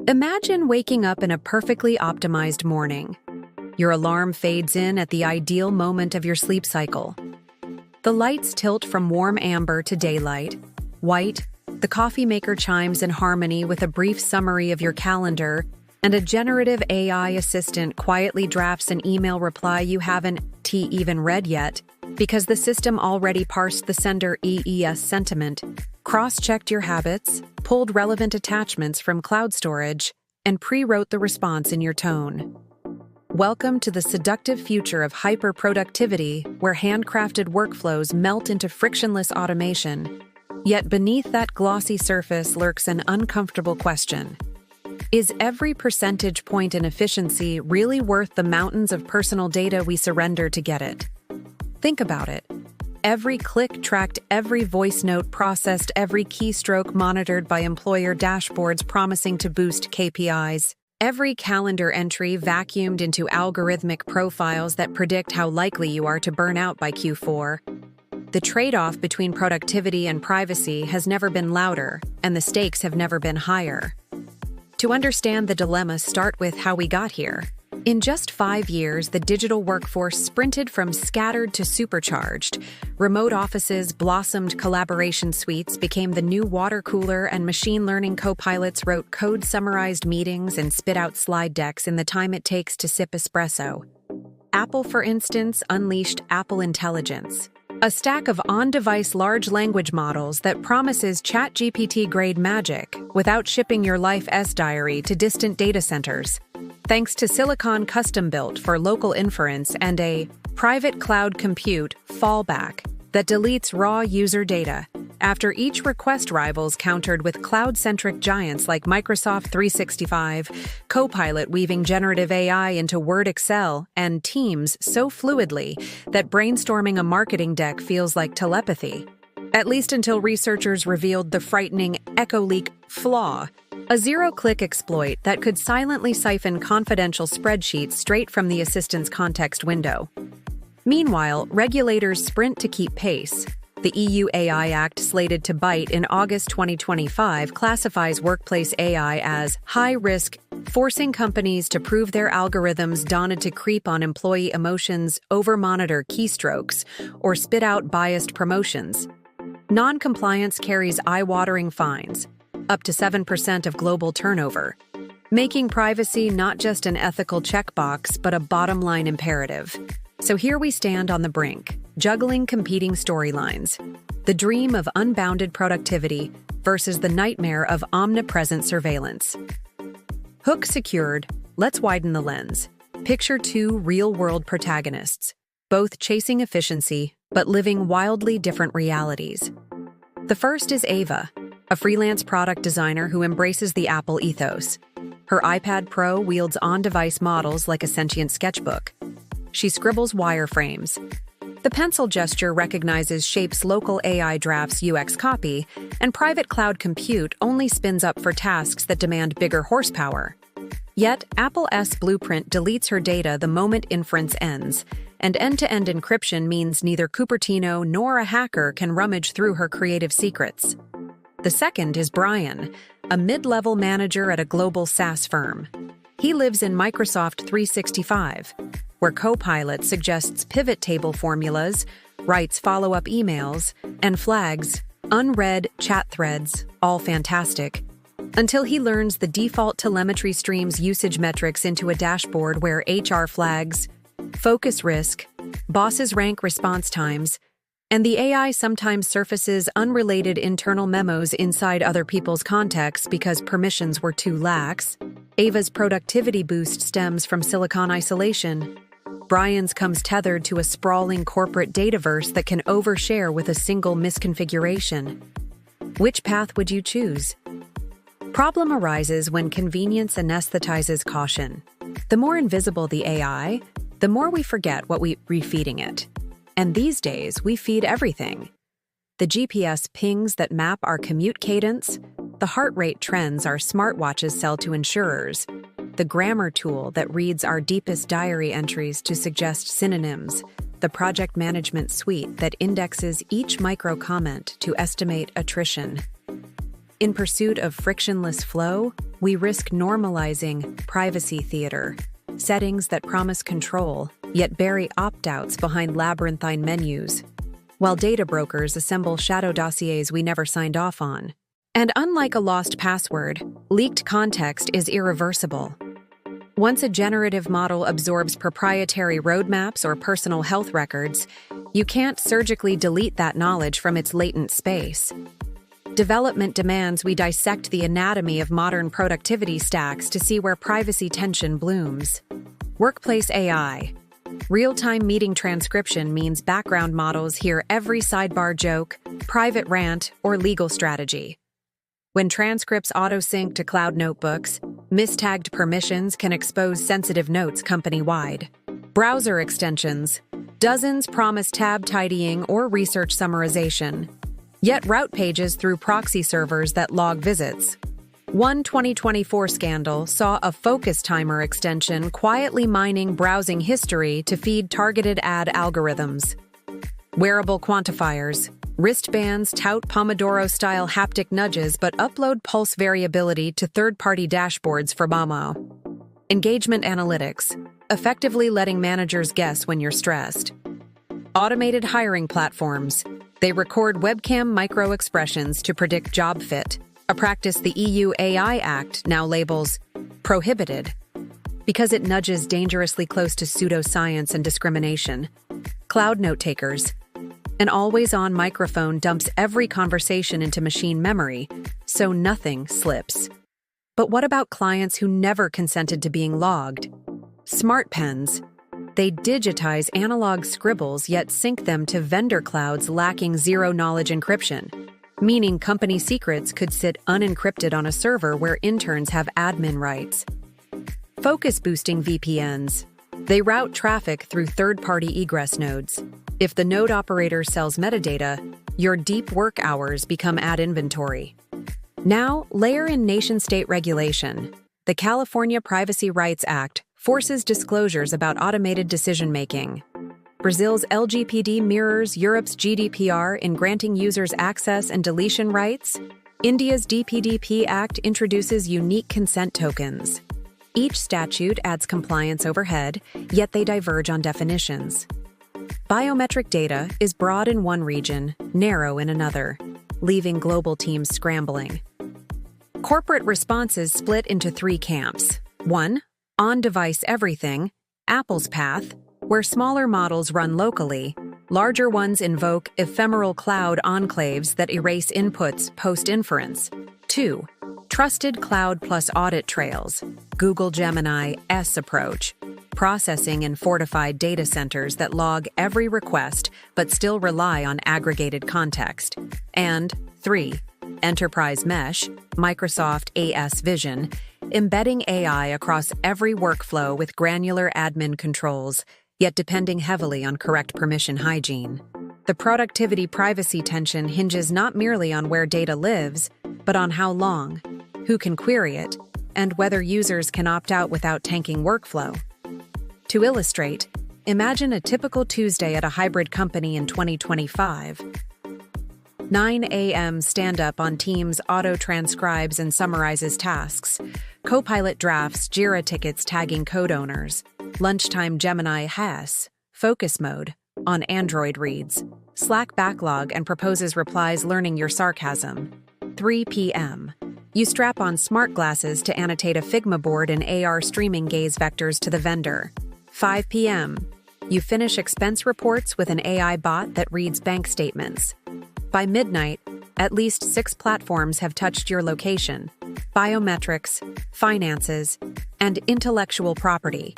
Imagine waking up in a perfectly optimized morning. Your alarm fades in at the ideal moment of your sleep cycle. The lights tilt from warm amber to daylight, white, the coffee maker chimes in harmony with a brief summary of your calendar, and a generative AI assistant quietly drafts an email reply you haven't even read yet because the system already parsed the sender EES sentiment, cross-checked your habits, pulled relevant attachments from cloud storage, and pre-wrote the response in your tone. Welcome to the seductive future of hyper-productivity, where handcrafted workflows melt into frictionless automation. Yet beneath that glossy surface lurks an uncomfortable question. Is every percentage point in efficiency really worth the mountains of personal data we surrender to get it? Think about it. Every click tracked, every voice note processed, every keystroke monitored by employer dashboards promising to boost KPIs. Every calendar entry vacuumed into algorithmic profiles that predict how likely you are to burn out by Q4. The trade-off between productivity and privacy has never been louder, and the stakes have never been higher. To understand the dilemma, start with how we got here. In just 5 years, the digital workforce sprinted from scattered to supercharged. Remote offices blossomed, collaboration suites became the new water cooler, and machine learning co-pilots wrote code, summarized meetings, and spit out slide decks in the time it takes to sip espresso. Apple, for instance, unleashed Apple Intelligence, a stack of on-device large language models that promises ChatGPT-grade magic without shipping your life's diary to distant data centers. Thanks to silicon custom-built for local inference and a private cloud compute fallback that deletes raw user data after each request, rivals countered with cloud-centric giants like Microsoft 365, Copilot weaving generative AI into Word, Excel, and Teams so fluidly that brainstorming a marketing deck feels like telepathy. At least until researchers revealed the frightening echo leak flaw, a zero-click exploit that could silently siphon confidential spreadsheets straight from the assistant's context window. Meanwhile, regulators sprint to keep pace. The EU AI Act, slated to bite in August 2025, classifies workplace AI as high risk, forcing companies to prove their algorithms dawnted to creep on employee emotions, over-monitor keystrokes, or spit out biased promotions. Non-compliance carries eye-watering fines, up to 7% of global turnover, making privacy not just an ethical checkbox but a bottom-line imperative. So here we stand on the brink, juggling competing storylines. The dream of unbounded productivity versus the nightmare of omnipresent surveillance. Hook secured, let's widen the lens. Picture two real-world protagonists, both chasing efficiency but living wildly different realities. The first is Ava, a freelance product designer who embraces the Apple ethos. Her iPad Pro wields on-device models like a sentient sketchbook. She scribbles wireframes. The pencil gesture recognizes Shape's local AI drafts UX copy, and private cloud compute only spins up for tasks that demand bigger horsepower. Yet, Apple's blueprint deletes her data the moment inference ends, and end-to-end encryption means neither Cupertino nor a hacker can rummage through her creative secrets. The second is Brian, a mid-level manager at a global SaaS firm. He lives in Microsoft 365, where Copilot suggests pivot table formulas, writes follow-up emails, and flags unread chat threads, all fantastic, until he learns the default telemetry stream's usage metrics into a dashboard where HR flags, focus risk, bosses rank response times, and the AI sometimes surfaces unrelated internal memos inside other people's contexts because permissions were too lax. Ava's productivity boost stems from silicon isolation. Brian's comes tethered to a sprawling corporate dataverse that can overshare with a single misconfiguration. Which path would you choose? Problem arises when convenience anesthetizes caution. The more invisible the AI, the more we forget what we're feeding it. And these days, we feed everything. The GPS pings that map our commute cadence, the heart rate trends our smartwatches sell to insurers, the grammar tool that reads our deepest diary entries to suggest synonyms, the project management suite that indexes each micro-comment to estimate attrition. In pursuit of frictionless flow, we risk normalizing privacy theater, settings that promise control, yet bury opt-outs behind labyrinthine menus, while data brokers assemble shadow dossiers we never signed off on. And unlike a lost password, leaked context is irreversible. Once a generative model absorbs proprietary roadmaps or personal health records, you can't surgically delete that knowledge from its latent space. Development demands we dissect the anatomy of modern productivity stacks to see where privacy tension blooms. Workplace AI. Real-time meeting transcription means background models hear every sidebar joke, private rant, or legal strategy. When transcripts auto-sync to cloud notebooks, mistagged permissions can expose sensitive notes company-wide. Browser extensions. Dozens promise tab tidying or research summarization, yet route pages through proxy servers that log visits. One 2024 scandal saw a focus timer extension quietly mining browsing history to feed targeted ad algorithms. Wearable quantifiers. Wristbands tout Pomodoro-style haptic nudges but upload pulse variability to third-party dashboards for MOMO. Engagement analytics. Effectively letting managers guess when you're stressed. Automated hiring platforms. They record webcam micro-expressions to predict job fit, a practice the EU AI Act now labels prohibited because it nudges dangerously close to pseudoscience and discrimination. Cloud note takers. An always-on microphone dumps every conversation into machine memory, so nothing slips. But what about clients who never consented to being logged? Smart pens. They digitize analog scribbles yet sync them to vendor clouds lacking zero-knowledge encryption, meaning company secrets could sit unencrypted on a server where interns have admin rights. Focus-boosting VPNs. They route traffic through third-party egress nodes. If the node operator sells metadata, your deep work hours become ad inventory. Now, layer in nation-state regulation. The California Privacy Rights Act forces disclosures about automated decision-making. Brazil's LGPD mirrors Europe's GDPR in granting users access and deletion rights. India's DPDP Act introduces unique consent tokens. Each statute adds compliance overhead, yet they diverge on definitions. Biometric data is broad in one region, narrow in another, leaving global teams scrambling. Corporate responses split into three camps. 1. On-device everything, Apple's path, where smaller models run locally, larger ones invoke ephemeral cloud enclaves that erase inputs post-inference. 2. Trusted cloud plus audit trails, Google Gemini's approach, processing in fortified data centers that log every request but still rely on aggregated context. And 3. Enterprise Mesh, Microsoft AS Vision, embedding AI across every workflow with granular admin controls, yet depending heavily on correct permission hygiene. The productivity-privacy tension hinges not merely on where data lives, but on how long, who can query it, and whether users can opt out without tanking workflow. To illustrate, imagine a typical Tuesday at a hybrid company in 2025. 9 a.m. stand-up on Teams auto-transcribes and summarizes tasks. Copilot drafts Jira tickets tagging code owners. Lunchtime Gemini has focus mode on Android reads. Slack backlog and proposes replies learning your sarcasm. 3 p.m. You strap on smart glasses to annotate a Figma board in AR streaming gaze vectors to the vendor. 5 p.m. You finish expense reports with an AI bot that reads bank statements. By midnight, at least 6 platforms have touched your location: biometrics, finances, and intellectual property,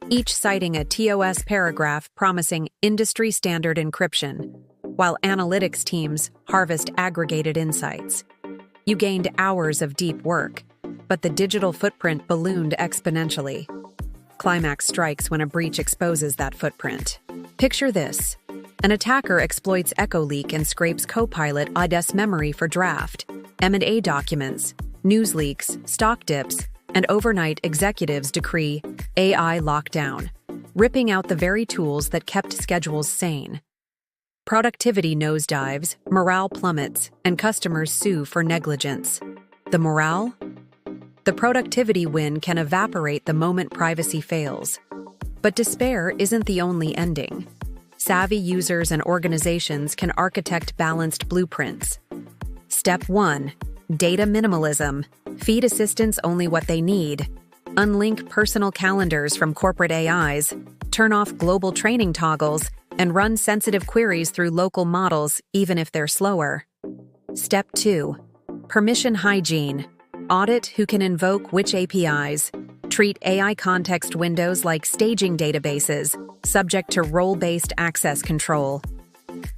each citing a TOS paragraph promising industry-standard encryption, while analytics teams harvest aggregated insights. You gained hours of deep work, but the digital footprint ballooned exponentially. Climax strikes when a breach exposes that footprint. Picture this. An attacker exploits echo leak and scrapes Copilot IDES memory for draft, M&A documents, news leaks, stock dips, and overnight executives decree AI lockdown, ripping out the very tools that kept schedules sane. Productivity nosedives, morale plummets, and customers sue for negligence. The morale? The productivity win can evaporate the moment privacy fails. But despair isn't the only ending. Savvy users and organizations can architect balanced blueprints. Step 1. Data minimalism. Feed assistants only what they need. Unlink personal calendars from corporate AIs. Turn off global training toggles and run sensitive queries through local models even if they're slower. Step 2. Permission hygiene. Audit who can invoke which APIs. Treat AI context windows like staging databases, subject to role-based access control.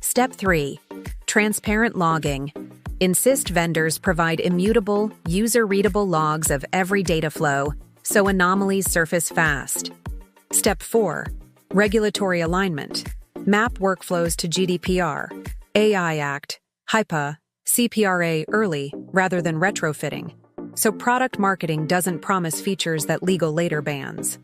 Step 3. Transparent logging. Insist vendors provide immutable, user-readable logs of every data flow, so anomalies surface fast. Step 4. Regulatory alignment. Map workflows to GDPR, AI Act, HIPAA, CPRA early rather than retrofitting, so product marketing doesn't promise features that legal later bans.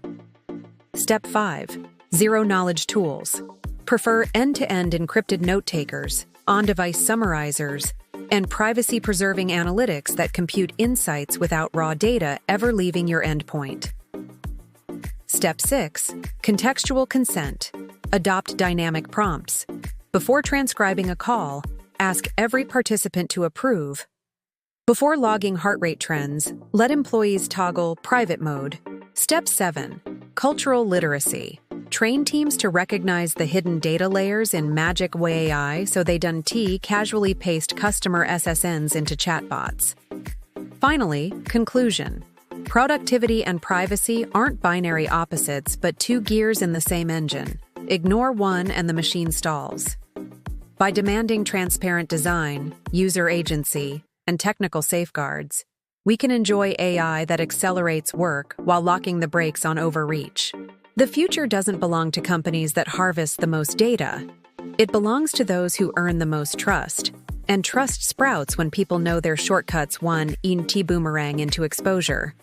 Step 5. Zero-knowledge tools. Prefer end-to-end encrypted note-takers, on-device summarizers, and privacy-preserving analytics that compute insights without raw data ever leaving your endpoint. Step 6. Contextual consent. Adopt dynamic prompts. Before transcribing a call, ask every participant to approve. Before logging heart rate trends, let employees toggle private mode. Step 7. Cultural literacy. Train teams to recognize the hidden data layers in Magic AI so they don't casually paste customer SSNs into chatbots. Finally, conclusion. Productivity and privacy aren't binary opposites but two gears in the same engine. Ignore one and the machine stalls. By demanding transparent design, user agency, and technical safeguards, we can enjoy AI that accelerates work while locking the brakes on overreach. The future doesn't belong to companies that harvest the most data. It belongs to those who earn the most trust. And trust sprouts when people know their shortcuts boomerang into exposure.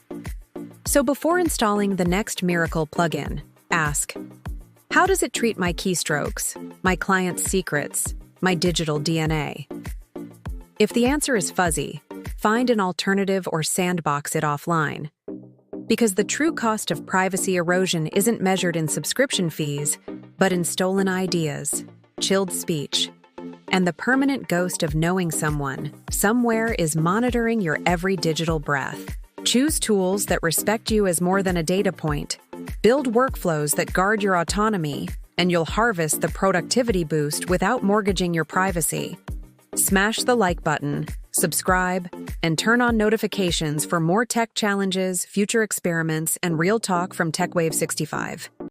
So before installing the next miracle plugin, ask, how does it treat my keystrokes, my client's secrets, my digital DNA? If the answer is fuzzy, find an alternative or sandbox it offline. Because the true cost of privacy erosion isn't measured in subscription fees, but in stolen ideas, chilled speech, and the permanent ghost of knowing someone, somewhere is monitoring your every digital breath. Choose tools that respect you as more than a data point. Build workflows that guard your autonomy, and you'll harvest the productivity boost without mortgaging your privacy. Smash the like button, subscribe, and turn on notifications for more tech challenges, future experiments, and real talk from TechWave 65.